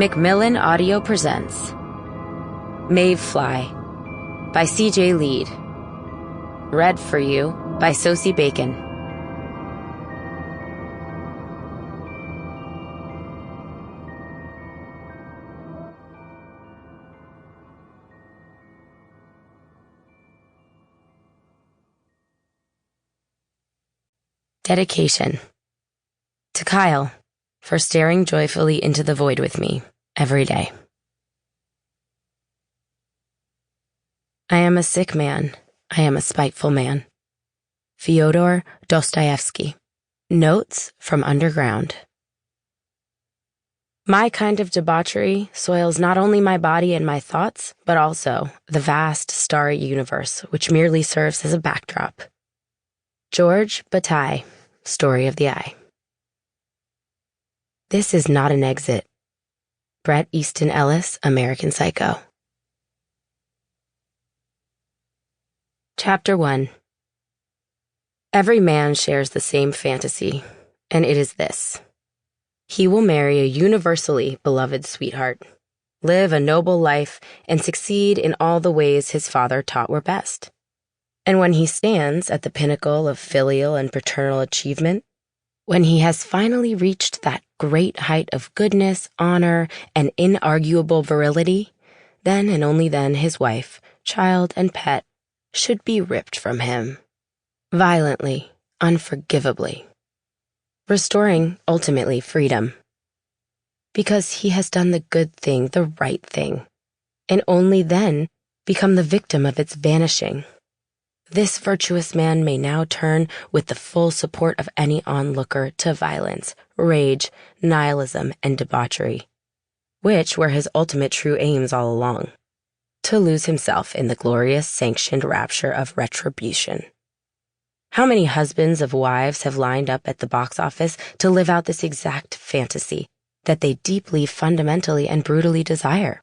Macmillan Audio presents Maeve Fly by C.J. Leede. Read for you by Sosie Bacon. Dedication. To Kyle, for staring joyfully into the void with me every day. I am a sick man. I am a spiteful man. Fyodor Dostoevsky. Notes from Underground. My kind of debauchery soils not only my body and my thoughts, but also the vast starry universe, which merely serves as a backdrop. George Bataille, Story of the Eye. This is not an exit. Bret Easton Ellis, American Psycho. Chapter 1. Every man shares the same fantasy, and it is this. He will marry a universally beloved sweetheart, live a noble life, and succeed in all the ways his father taught were best. And when he stands at the pinnacle of filial and paternal achievement, when he has finally reached that great height of goodness, honor, and inarguable virility, then and only then his wife, child, and pet should be ripped from him. Violently, unforgivably. Restoring, ultimately, freedom. Because he has done the good thing, the right thing, and only then become the victim of its vanishing. This virtuous man may now turn, with the full support of any onlooker, to violence, rage, nihilism, and debauchery, which were his ultimate true aims all along, to lose himself in the glorious sanctioned rapture of retribution. How many husbands of wives have lined up at the box office to live out this exact fantasy that they deeply, fundamentally, and brutally desire?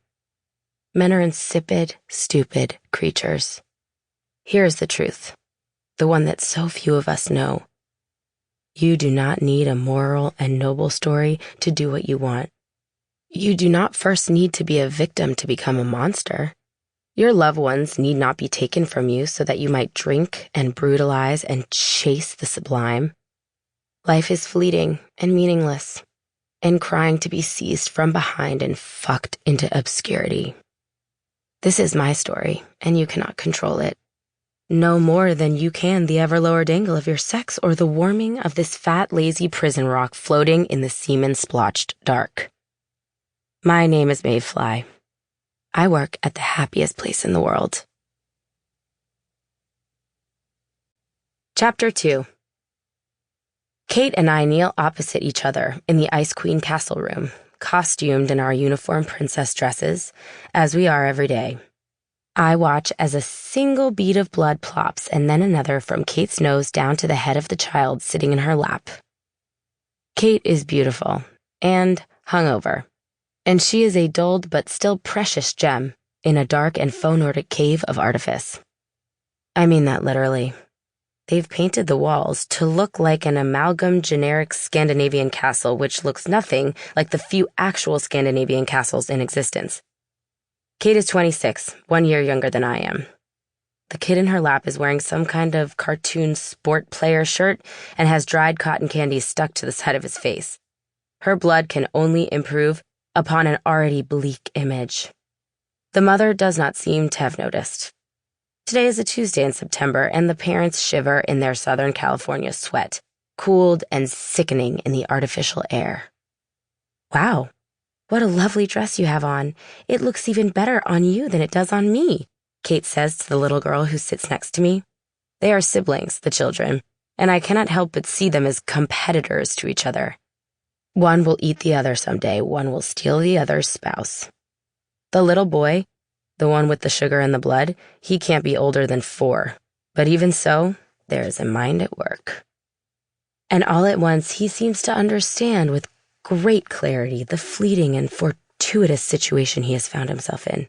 Men are insipid, stupid creatures. Here's the truth, the one that so few of us know. You do not need a moral and noble story to do what you want. You do not first need to be a victim to become a monster. Your loved ones need not be taken from you so that you might drink and brutalize and chase the sublime. Life is fleeting and meaningless, and crying to be seized from behind and fucked into obscurity. This is my story, and you cannot control it. No more than you can the ever-lower dangle of your sex or the warming of this fat, lazy prison rock floating in the semen-splotched dark. My name is Maeve Fly. I work at the happiest place in the world. Chapter 2. Kate and I kneel opposite each other in the Ice Queen Castle room, costumed in our uniform princess dresses, as we are every day. I watch as a single bead of blood plops and then another from Kate's nose down to the head of the child sitting in her lap. Kate is beautiful and hungover, and she is a dulled but still precious gem in a dark and faux Nordic cave of artifice. I mean that literally. They've painted the walls to look like an amalgam generic Scandinavian castle, which looks nothing like the few actual Scandinavian castles in existence. Kate is 26, 1 year younger than I am. The kid in her lap is wearing some kind of cartoon sport player shirt and has dried cotton candy stuck to the side of his face. Her blood can only improve upon an already bleak image. The mother does not seem to have noticed. Today is a Tuesday in September, and the parents shiver in their Southern California sweat, cooled and sickening in the artificial air. Wow. What a lovely dress you have on. It looks even better on you than it does on me, Kate says to the little girl who sits next to me. They are siblings, the children, and I cannot help but see them as competitors to each other. One will eat the other someday, one will steal the other's spouse. The little boy, the one with the sugar and the blood, he can't be older than 4, but even so, there is a mind at work. And all at once he seems to understand with great clarity the fleeting and fortuitous situation he has found himself in.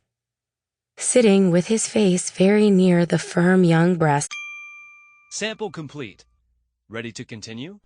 Sitting with his face very near the firm young breast. Sample complete. Ready to continue?